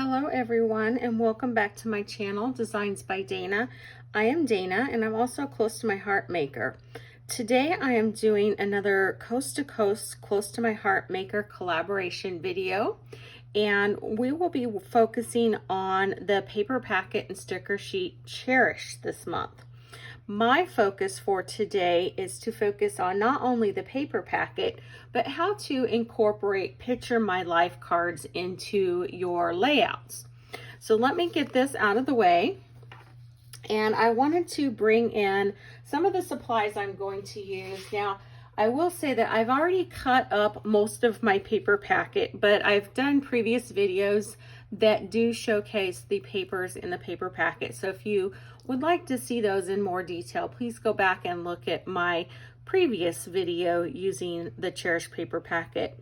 Hello everyone, and welcome back to my channel, Designs by Dana. I am Dana, and I'm also close to my heart maker. Today I am doing another coast to coast, close to my heart maker collaboration video, and we will be focusing on the paper packet and sticker sheet Cherish this month. My focus for today is to focus on not only the paper packet, but how to incorporate Picture My Life cards into your layouts. So let me get this out of the way. And I wanted to bring in some of the supplies I'm going to use. Now, I will say that I've already cut up most of my paper packet, but I've done previous videos that do showcase the papers in the paper packet. So if you would like to see those in more detail, please go back and look at my previous video using the Cherish paper packet.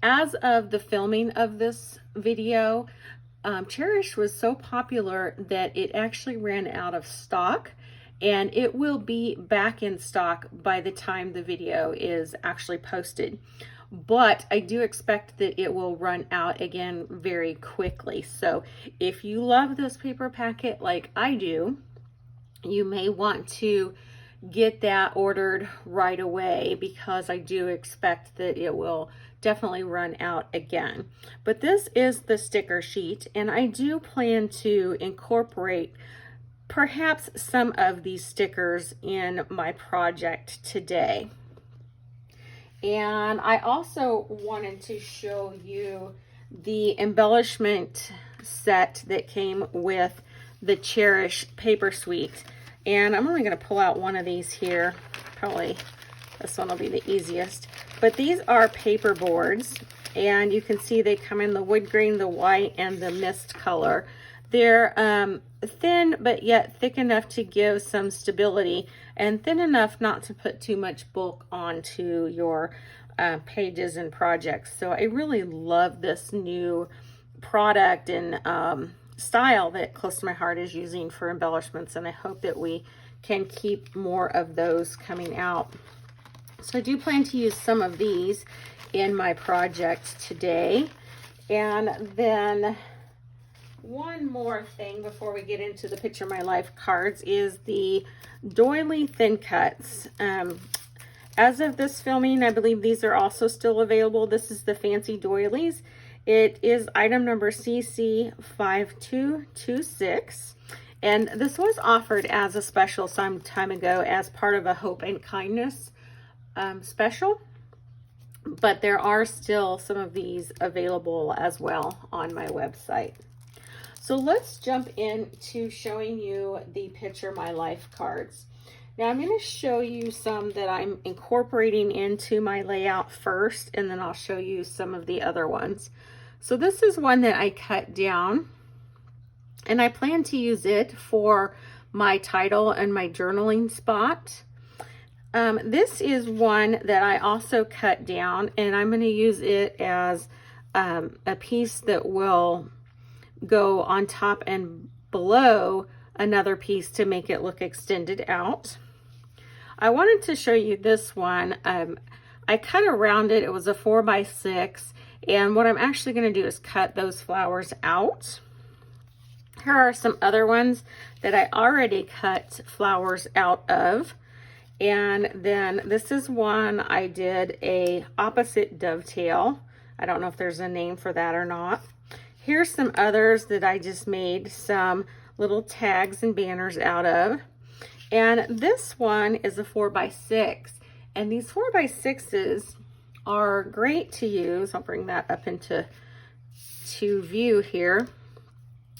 As of the filming of this video, Cherish was so popular that it actually ran out of stock, and it will be back in stock by the time the video is actually posted. But I do expect that it will run out again very quickly. So if you love this paper packet like I do, you may want to get that ordered right away, because I do expect that it will definitely run out again. But this is the sticker sheet, and I do plan to incorporate perhaps some of these stickers in my project today. And I also wanted to show you the embellishment set that came with the Cherish paper suite. And I'm only going to pull out one of these here. Probably this one will be the easiest. But these are paper boards, and you can see they come in the wood grain, the white, and the mist color. They're thin, but yet thick enough to give some stability, and thin enough not to put too much bulk onto your pages and projects. So I really love this new product and style that Close to My Heart is using for embellishments, and I hope that we can keep more of those coming out. So I do plan to use some of these in my project today. And then one more thing before we get into the Picture My Life cards is the doily thin cuts. As of this filming, I believe these are also still available. This is the fancy doilies. It is item number CC5226, and this was offered as a special some time ago as part of a Hope and Kindness special, but there are still some of these available as well on my website. So let's jump into showing you the Picture My Life cards. Now I'm going to show you some that I'm incorporating into my layout first, and then I'll show you some of the other ones. So this is one that I cut down, and I plan to use it for my title and my journaling spot. This is one that I also cut down, and I'm going to use it as a piece that will go on top and below another piece to make it look extended out. I wanted to show you this one. I cut around it. It was a 4x6. And what I'm actually going to do is cut those flowers out. Here are some other ones that I already cut flowers out of. And then this is one I did a opposite dovetail. I don't know if there's a name for that or not. Here's some others that I just made some little tags and banners out of. And this one is a 4x6. And these 4x6s are great to use. I'll bring that up into view here.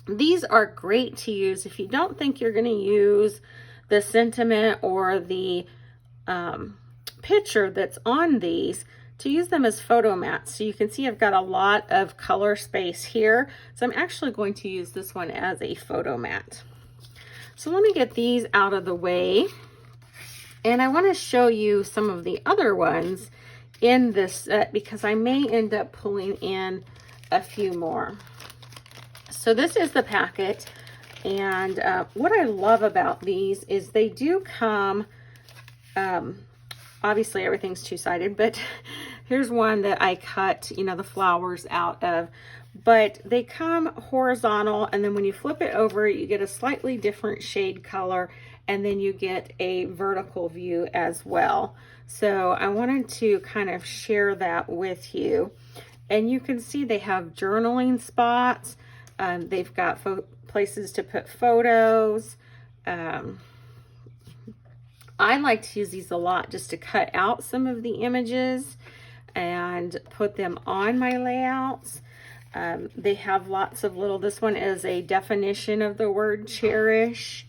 These are great to use if you don't think you're going to use the sentiment or the picture that's on these, to use them as photo mats. So you can see I've got a lot of color space here. So I'm actually going to use this one as a photo mat. So let me get these out of the way. And I want to show you some of the other ones in this set, because I may end up pulling in a few more. So this is the packet, and what I love about these is they do come, obviously everything's two-sided, but Here's one that I cut, you know, the flowers out of, but they come horizontal, and then when you flip it over, you get a slightly different shade color, and then you get a vertical view as well. So I wanted to kind of share that with you. And you can see they have journaling spots. They've got places to put photos. I like to use these a lot just to cut out some of the images and put them on my layouts. They have lots of little, this one is a definition of the word cherish,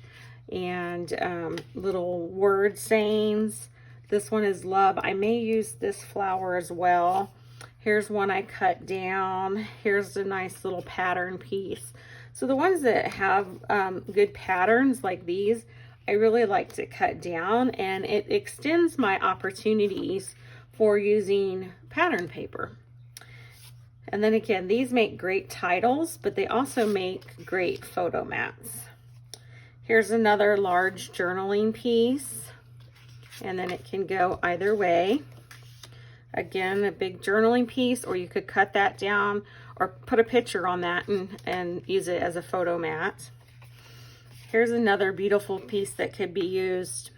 and little word sayings. This one is love. I may use this flower as well. Here's one I cut down. Here's a nice little pattern piece. So the ones that have good patterns like these, I really like to cut down, and it extends my opportunities for using pattern paper. And then again, these make great titles, but they also make great photo mats. Here's another large journaling piece, and then it can go either way. Again, a big journaling piece, or you could cut that down or put a picture on that and use it as a photo mat. Here's another beautiful piece that could be used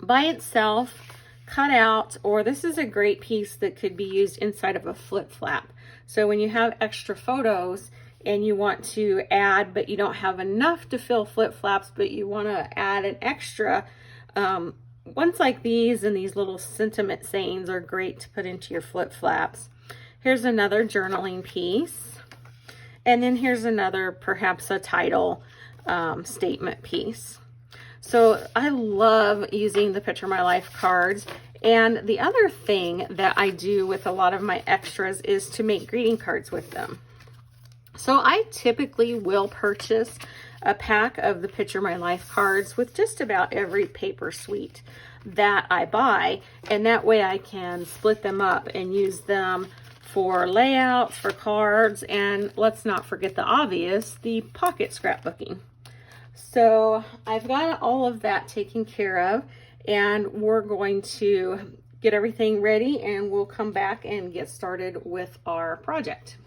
by itself, cut out, or this is a great piece that could be used inside of a flip flap. So when you have extra photos and you want to add, but you don't have enough to fill flip flaps, but you want to add an extra, ones like these and these little sentiment sayings are great to put into your flip flaps. Here's another journaling piece. And then here's another, perhaps a title statement piece. So I love using the Picture My Life cards. And the other thing that I do with a lot of my extras is to make greeting cards with them. So I typically will purchase a pack of the Picture My Life cards with just about every paper suite that I buy, and that way I can split them up and use them for layouts, for cards, and let's not forget the obvious, the pocket scrapbooking. So I've got all of that taken care of, and we're going to get everything ready, and we'll come back and get started with our project.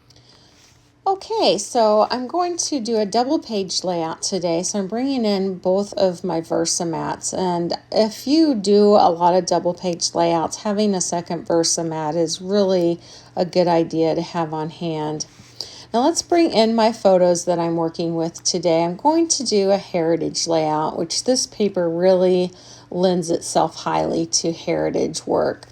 Okay, so I'm going to do a double page layout today. So I'm bringing in both of my Versa mats. And if you do a lot of double page layouts, having a second Versa mat is really a good idea to have on hand. Now let's bring in my photos that I'm working with today. I'm going to do a heritage layout, which this paper really lends itself highly to heritage work.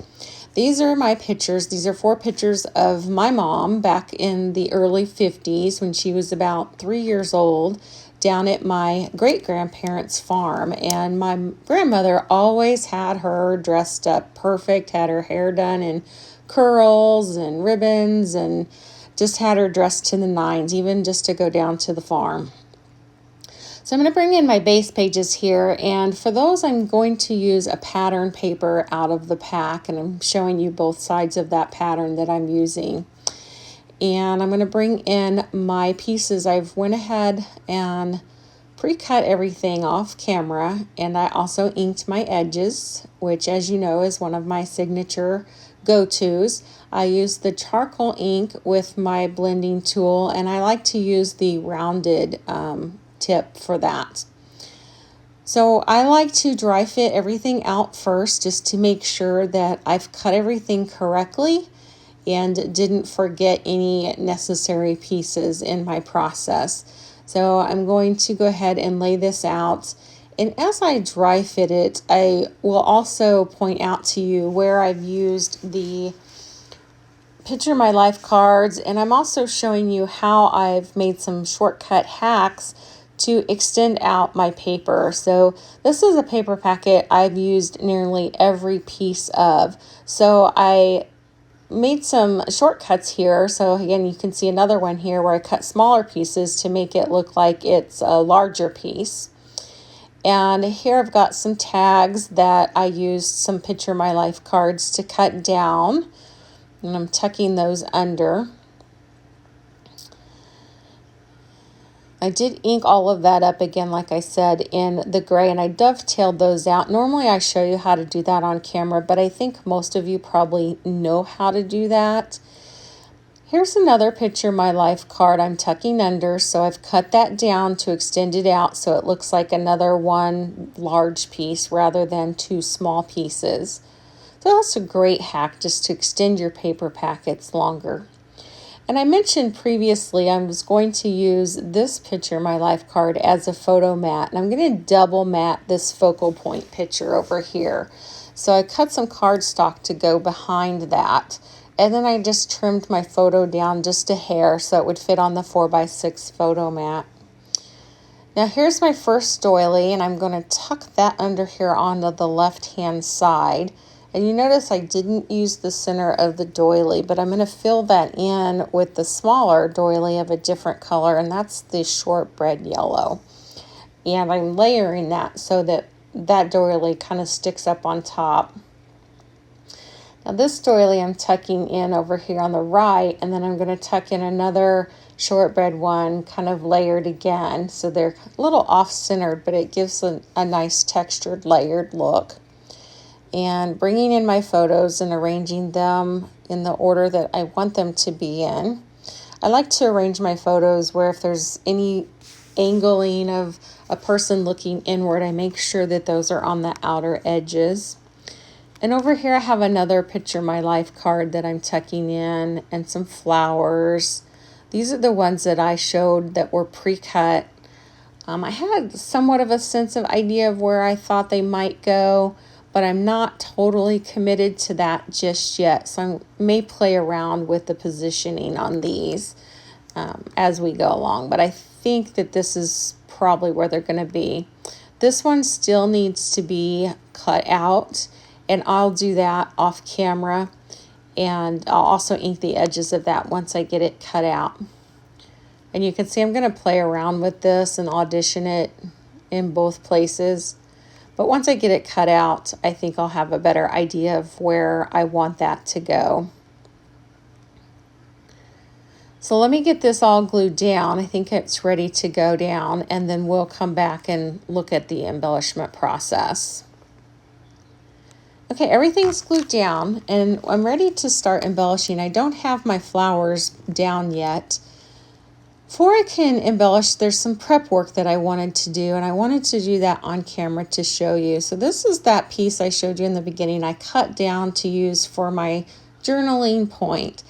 These are my pictures. These are 4 pictures of my mom back in the early 50s when she was about 3 years old down at my great-grandparents' farm. And my grandmother always had her dressed up perfect, had her hair done in curls and ribbons, and just had her dressed to the nines, even just to go down to the farm. So I'm going to bring in my base pages here, and for those I'm going to use a pattern paper out of the pack, and I'm showing you both sides of that pattern that I'm using. And I'm going to bring in my pieces. I've went ahead and pre-cut everything off camera, and I also inked my edges, which, as you know, is one of my signature go-tos. I use the charcoal ink with my blending tool, and I like to use the rounded tip for that. So I like to dry fit everything out first just to make sure that I've cut everything correctly and didn't forget any necessary pieces in my process. So I'm going to go ahead and lay this out. And as I dry fit it, I will also point out to you where I've used the Picture My Life cards, and I'm also showing you how I've made some shortcut hacks to extend out my paper. So this is a paper packet I've used nearly every piece of. So I made some shortcuts here. So again, you can see another one here where I cut smaller pieces to make it look like it's a larger piece. And here I've got some tags that I used some Picture My Life cards to cut down. And I'm tucking those under. I did ink all of that up again, like I said, in the gray, and I dovetailed those out. Normally I show you how to do that on camera, but I think most of you probably know how to do that. Here's another picture of my life card I'm tucking under, so I've cut that down to extend it out so it looks like another one large piece rather than two small pieces. So that's a great hack, just to extend your paper packets longer. And I mentioned previously I was going to use this picture, my life card, as a photo mat. And I'm going to double mat this focal point picture over here. So I cut some cardstock to go behind that. And then I just trimmed my photo down just a hair so it would fit on the 4x6 photo mat. Now here's my first doily, and I'm going to tuck that under here onto the left-hand side. And you notice I didn't use the center of the doily, but I'm going to fill that in with the smaller doily of a different color, and that's the shortbread yellow. And I'm layering that so that that doily kind of sticks up on top. Now this doily I'm tucking in over here on the right, and then I'm going to tuck in another shortbread one kind of layered again. So they're a little off-centered, but it gives a nice textured layered look. And bringing in my photos and arranging them in the order that I want them to be in. I like to arrange my photos where if there's any angling of a person looking inward, I make sure that those are on the outer edges. And over here I have another picture, my life card, that I'm tucking in, and some flowers. These are the ones that I showed that were pre-cut. I had somewhat of a sense of idea of where I thought they might go, but I'm not totally committed to that just yet. So I may play around with the positioning on these as we go along. But I think that this is probably where they're going to be. This one still needs to be cut out, and I'll do that off camera. And I'll also ink the edges of that once I get it cut out. And you can see I'm going to play around with this and audition it in both places. But once I get it cut out, I think I'll have a better idea of where I want that to go. So let me get this all glued down. I think it's ready to go down, and then we'll come back and look at the embellishment process. Okay, everything's glued down, and I'm ready to start embellishing. I don't have my flowers down yet. Before I can embellish, there's some prep work that I wanted to do, and I wanted to do that on camera to show you. So this is that piece I showed you in the beginning. I cut down to use for my journaling point.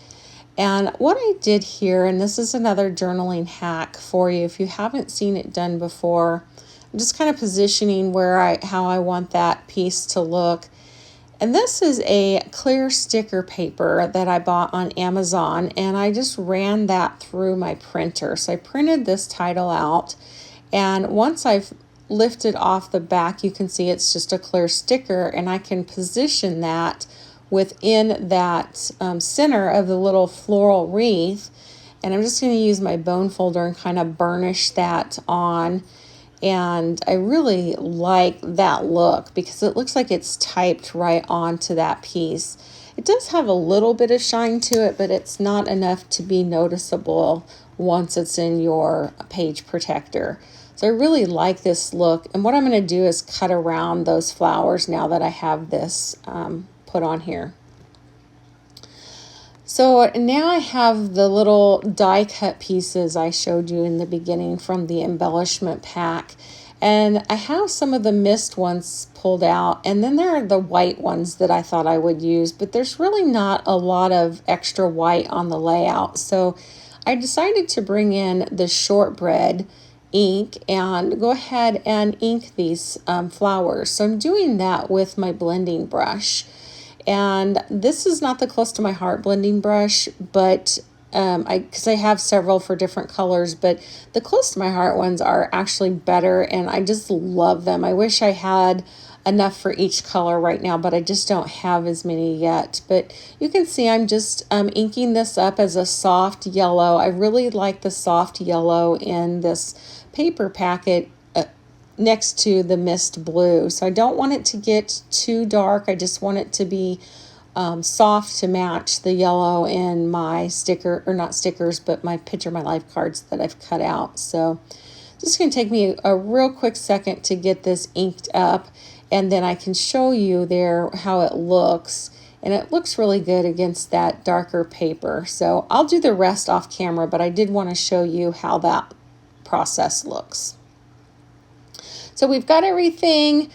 And what I did here, and this is another journaling hack for you if you haven't seen it done before, I'm just kind of positioning how I want that piece to look. And this is a clear sticker paper that I bought on Amazon, and I just ran that through my printer. So I printed this title out, and once I've lifted off the back, you can see it's just a clear sticker, and I can position that within that center of the little floral wreath. And I'm just going to use my bone folder and kind of burnish that on. And I really like that look because it looks like it's typed right onto that piece. It does have a little bit of shine to it, but it's not enough to be noticeable once it's in your page protector. So I really like this look. And what I'm going to do is cut around those flowers now that I have this put on here. So now I have the little die cut pieces I showed you in the beginning from the embellishment pack. And I have some of the mist ones pulled out, and then there are the white ones that I thought I would use, but there's really not a lot of extra white on the layout. So I decided to bring in the shortbread ink and go ahead and ink these flowers. So I'm doing that with my blending brush. And this is not the close to my heart blending brush, but because I have several for different colors, but the close to my heart ones are actually better, and I just love them. I wish I had enough for each color right now, but I just don't have as many yet. But you can see I'm just inking this up as a soft yellow. I really like the soft yellow in this paper packet next to the mist blue. So I don't want it to get too dark. I just want it to be soft to match the yellow in my sticker, or not stickers, but my Picture My Life cards that I've cut out. So this is going to take me a real quick second to get this inked up, and then I can show you there how it looks. And it looks really good against that darker paper. So I'll do the rest off camera, but I did want to show you how that process looks. So we've got everything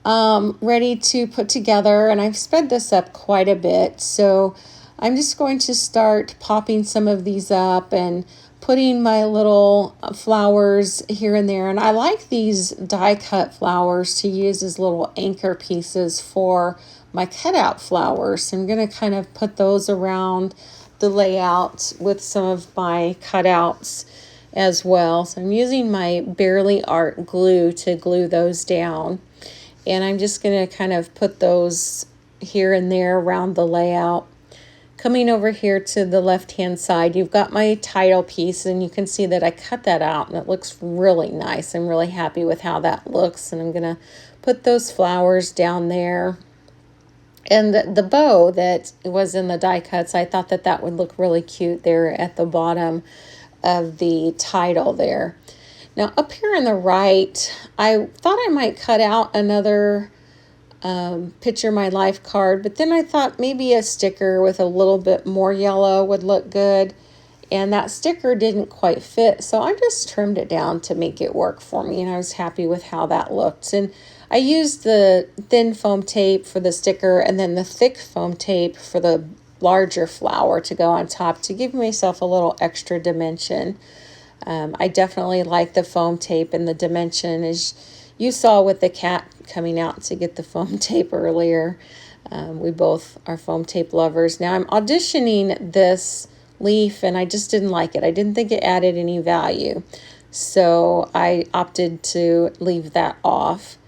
ready to put together, and I've sped this up quite a bit. So I'm just going to start popping some of these up and putting my little flowers here and there. And I like these die cut flowers to use as little anchor pieces for my cutout flowers. So I'm going to kind of put those around the layout with some of my cutouts as well. So I'm using my Barely Art glue to glue those down. And I'm just going to kind of put those here and there around the layout. Coming over here to the left-hand side, you've got my title piece, and you can see that I cut that out, and it looks really nice. I'm really happy with how that looks, and I'm going to put those flowers down there. And the bow that was in the die cuts, I thought that that would look really cute there at the bottom of the title there. Now up here on the right, I thought I might cut out another Picture My Life card, but then I thought maybe a sticker with a little bit more yellow would look good. And that sticker didn't quite fit, so I just trimmed it down to make it work for me, and I was happy with how that looked. And I used the thin foam tape for the sticker and then the thick foam tape for the larger flower to go on top to give myself a little extra dimension. I definitely like the foam tape, and the dimension, as you saw with the cat coming out to get the foam tape earlier. We both are foam tape lovers. Now I'm auditioning this leaf, and I just didn't like it. I didn't think it added any value, so I opted to leave that off.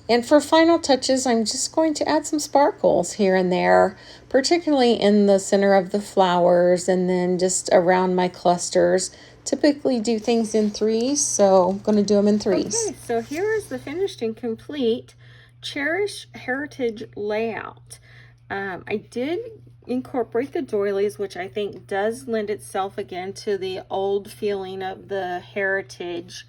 And for final touches, I'm just going to add some sparkles here and there, particularly in the center of the flowers and then just around my clusters. Typically do things in threes, so I'm going to do them in threes. Okay, so here is the finished and complete Cherish Heritage layout. I did incorporate the doilies, which I think does lend itself again to the old feeling of the heritage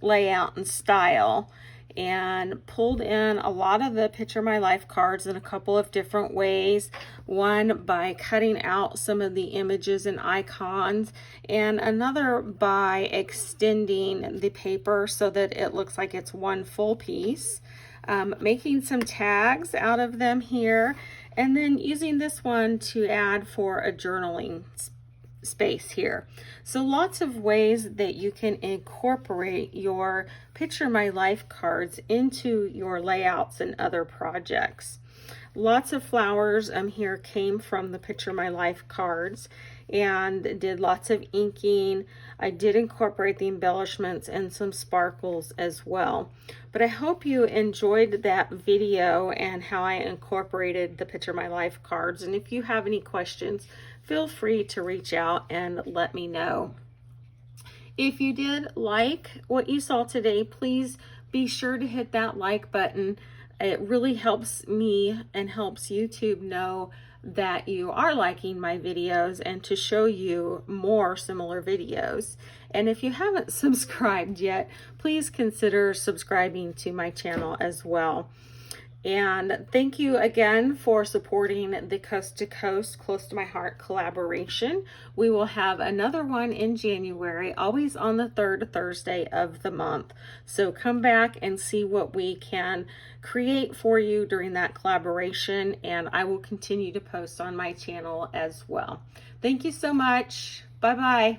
layout and style, and pulled in a lot of the Picture My Life cards in a couple of different ways. One by cutting out some of the images and icons, and another by extending the paper so that it looks like it's one full piece. Making some tags out of them here, and then using this one to add for a journaling space here. So lots of ways that you can incorporate your Picture My Life cards into your layouts and other projects. Lots of flowers here came from the Picture My Life cards, and did lots of inking. I did incorporate the embellishments and some sparkles as well. But I hope you enjoyed that video and how I incorporated the Picture My Life cards. And if you have any questions, feel free to reach out and let me know. If you did like what you saw today, please be sure to hit that like button. It really helps me and helps YouTube know that you are liking my videos and to show you more similar videos. And if you haven't subscribed yet, please consider subscribing to my channel as well. And thank you again for supporting the Coast to Coast, Close to My Heart collaboration. We will have another one in January, always on the third Thursday of the month. So come back and see what we can create for you during that collaboration, and I will continue to post on my channel as well. Thank you so much. Bye-bye.